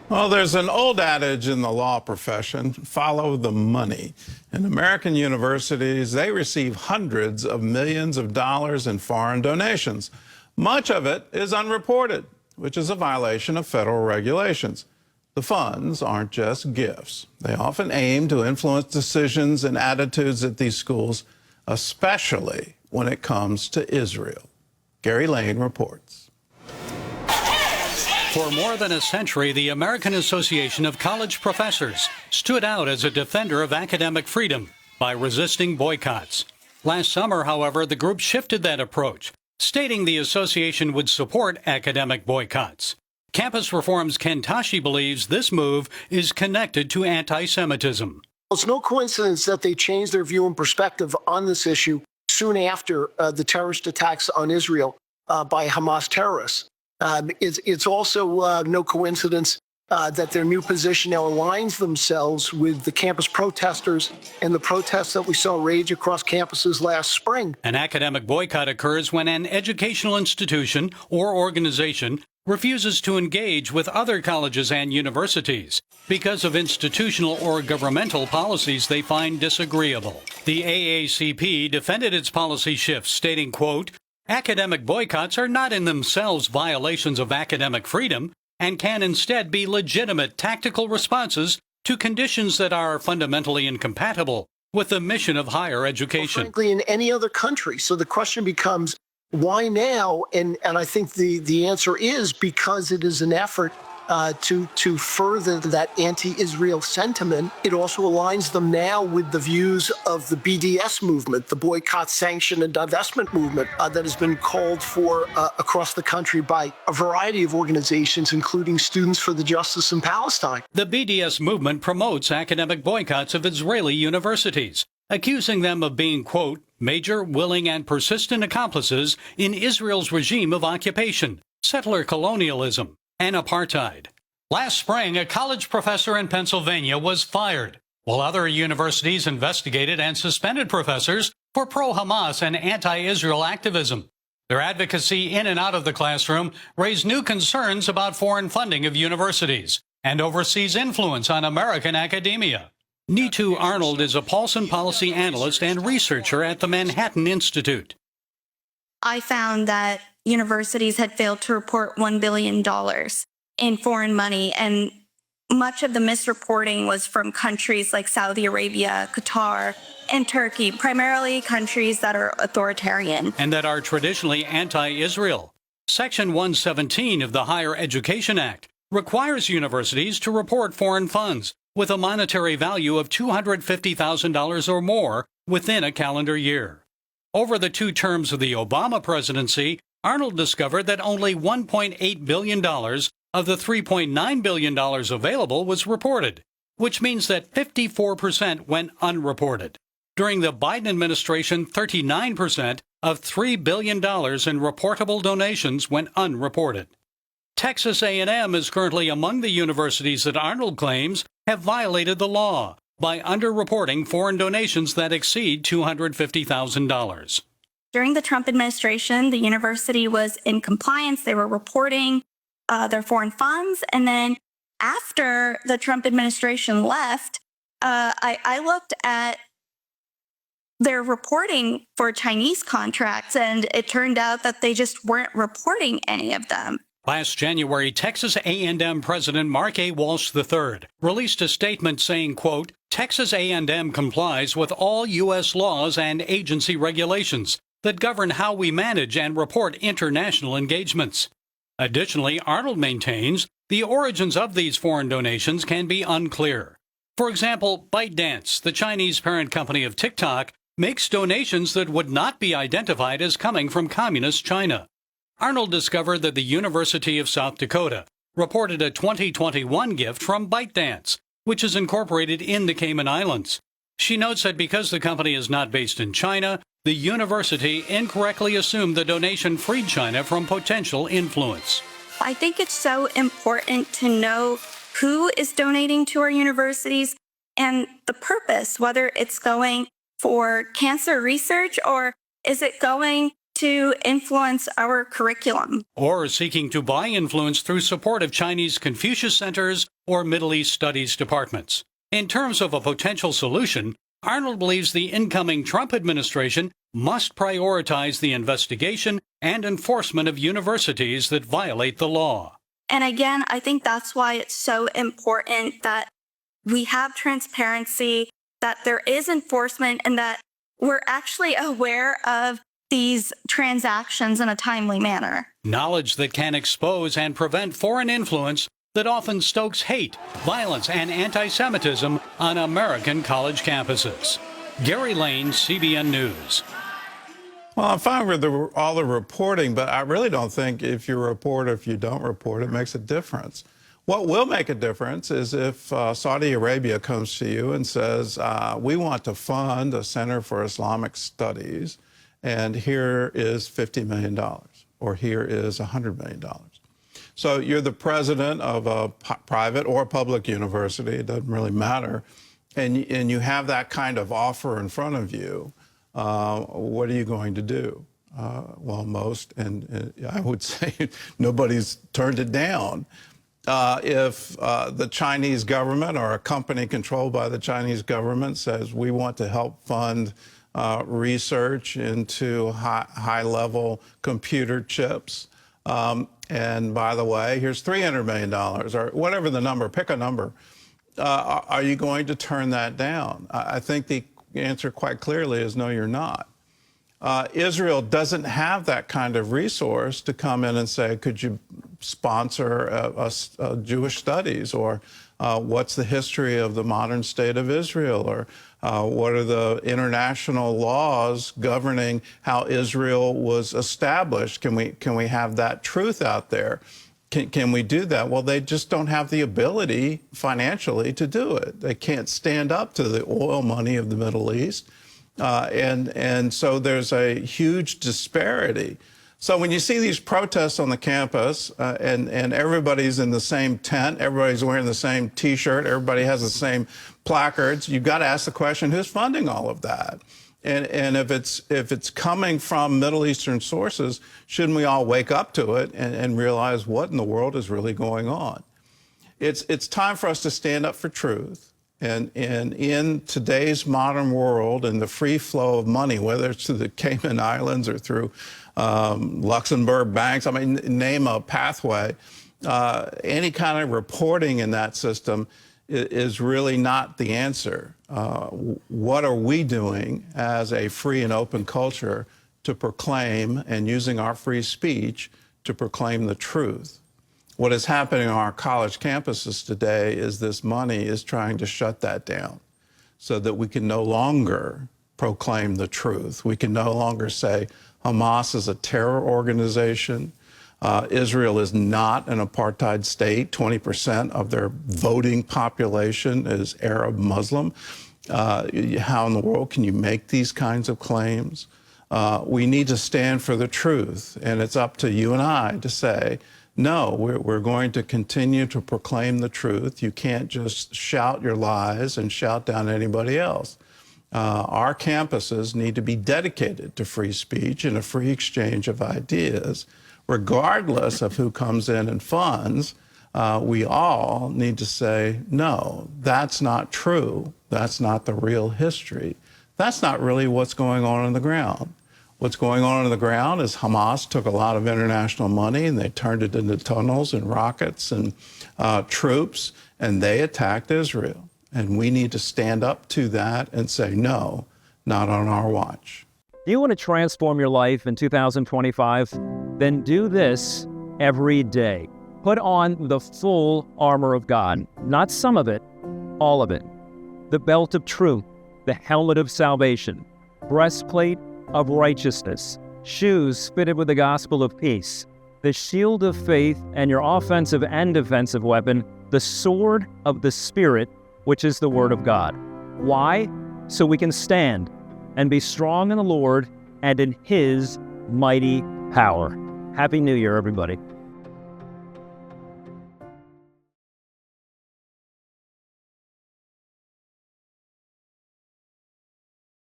Well, there's an old adage in the law profession, follow the money. In American universities, they receive hundreds of millions of dollars in foreign donations. Much of it is unreported, which is a violation of federal regulations. The funds aren't just gifts. They often aim to influence decisions and attitudes at these schools, especially when it comes to Israel. Gary Lane reports. For more than a century, the American Association of College Professors stood out as a defender of academic freedom by resisting boycotts. Last summer, however, the group shifted that approach, stating the association would support academic boycotts. Campus Reform's Ken Tashi believes this move is connected to anti-Semitism. It's no coincidence that they changed their view and perspective on this issue soon after the terrorist attacks on Israel by Hamas terrorists. It's also no coincidence that their new position now aligns themselves with the campus protesters and the protests that we saw rage across campuses last spring. An academic boycott occurs when an educational institution or organization refuses to engage with other colleges and universities because of institutional or governmental policies they find disagreeable. The AACP defended its policy shifts, stating, quote, "Academic boycotts are not in themselves violations of academic freedom and can instead be legitimate tactical responses to conditions that are fundamentally incompatible with the mission of higher education." Well, frankly, in any other country. So the question becomes, why now? And I think the answer is because it is an effort to further that anti-Israel sentiment. It also aligns them now with the views of the BDS movement, the boycott, sanction, and divestment movement that has been called for across the country by a variety of organizations, including Students for the Justice in Palestine. The BDS movement promotes academic boycotts of Israeli universities, accusing them of being, quote, "major, willing, and persistent accomplices in Israel's regime of occupation, settler colonialism, and apartheid." Last spring, a college professor in Pennsylvania was fired, while other universities investigated and suspended professors for pro-Hamas and anti-Israel activism. Their advocacy in and out of the classroom raised new concerns about foreign funding of universities and overseas influence on American academia. Neetu Arnold is a Paulson policy analyst and researcher at the Manhattan Institute. I found that universities had failed to report $1 billion in foreign money, and much of the misreporting was from countries like Saudi Arabia, Qatar, and Turkey, primarily countries that are authoritarian and that are traditionally anti-Israel. Section 117 of the Higher Education Act requires universities to report foreign funds with a monetary value of $250,000 or more within a calendar year. Over the 2 terms of the Obama presidency, Arnold discovered that only $1.8 billion of the $3.9 billion available was reported, which means that 54% went unreported. During the Biden administration, 39% of $3 billion in reportable donations went unreported. Texas A&M is currently among the universities that Arnold claims have violated the law by underreporting foreign donations that exceed $250,000. During the Trump administration, the university was in compliance. They were reporting their foreign funds. And then after the Trump administration left, I looked at their reporting for Chinese contracts, and it turned out that they just weren't reporting any of them. Last January, Texas A&M President Mark A. Walsh III released a statement saying, quote, "Texas A&M complies with all U.S. laws and agency regulations that govern how we manage and report international engagements." Additionally, Arnold maintains the origins of these foreign donations can be unclear. For example, ByteDance, the Chinese parent company of TikTok, makes donations that would not be identified as coming from communist China. Arnold discovered that the University of South Dakota reported a 2021 gift from ByteDance, which is incorporated in the Cayman Islands. She notes that because the company is not based in China, the university incorrectly assumed the donation freed China from potential influence. I think it's so important to know who is donating to our universities and the purpose, whether it's going for cancer research or is it going to influence our curriculum. Or seeking to buy influence through support of Chinese Confucius centers or Middle East studies departments. In terms of a potential solution, Arnold believes the incoming Trump administration must prioritize the investigation and enforcement of universities that violate the law. And again, I think that's why it's so important that we have transparency, that there is enforcement, and that we're actually aware of these transactions in a timely manner. Knowledge that can expose and prevent foreign influence that often stokes hate, violence, and anti-Semitism on American college campuses. Gary Lane, CBN News. Well, I'm fine with all the reporting, but I really don't think if you report or if you don't report, it makes a difference. What will make a difference is if Saudi Arabia comes to you and says, we want to fund a Center for Islamic Studies, and here is $50 million, or here is $100 million. So you're the president of a private or public university, it doesn't really matter, and you have that kind of offer in front of you. What are you going to do? Well, most, and I would say nobody's turned it down. If the Chinese government or a company controlled by the Chinese government says we want to help fund research into high-level computer chips, and by the way, here's $300 million, or whatever the number, pick a number, are you going to turn that down? I think the answer quite clearly is no, you're not. Israel doesn't have that kind of resource to come in and say, could you sponsor a Jewish studies, or what's the history of the modern state of Israel, or what are the international laws governing how Israel was established? Can we have that truth out there? Can we do that? Well, they just don't have the ability financially to do it. They can't stand up to the oil money of the Middle East. And so there's a huge disparity. So when you see these protests on the campus and everybody's in the same tent, everybody's wearing the same T-shirt, everybody has the same placards, you've got to ask the question, who's funding all of that? And if it's coming from Middle Eastern sources, shouldn't we all wake up to it and realize what in the world is really going on? It's time for us to stand up for truth. And in today's modern world and the free flow of money, whether it's through the Cayman Islands or through Luxembourg banks, I mean, name a pathway, any kind of reporting in that system is really not the answer. What are we doing as a free and open culture to proclaim, and using our free speech to proclaim the truth? What is happening on our college campuses today is this money is trying to shut that down so that we can no longer proclaim the truth. We can no longer say Hamas is a terror organization. Israel is not an apartheid state. 20% of their voting population is Arab Muslim. How in the world can you make these kinds of claims? We need to stand for the truth, and it's up to you and I to say, no, we're going to continue to proclaim the truth. You can't just shout your lies and shout down anybody else. Our campuses need to be dedicated to free speech and a free exchange of ideas. Regardless of who comes in and funds, we all need to say, no, that's not true. That's not the real history. That's not really what's going on the ground. What's going on the ground is Hamas took a lot of international money and they turned it into tunnels and rockets and troops, and they attacked Israel. And we need to stand up to that and say, no, not on our watch. Do you want to transform your life in 2025? Then do this every day. Put on the full armor of God, not some of it, all of it. The belt of truth, the helmet of salvation, breastplate of righteousness, shoes fitted with the gospel of peace, the shield of faith, and your offensive and defensive weapon, the sword of the Spirit, which is the word of God. Why? So we can stand and be strong in the Lord and in His mighty power. Happy New Year, everybody.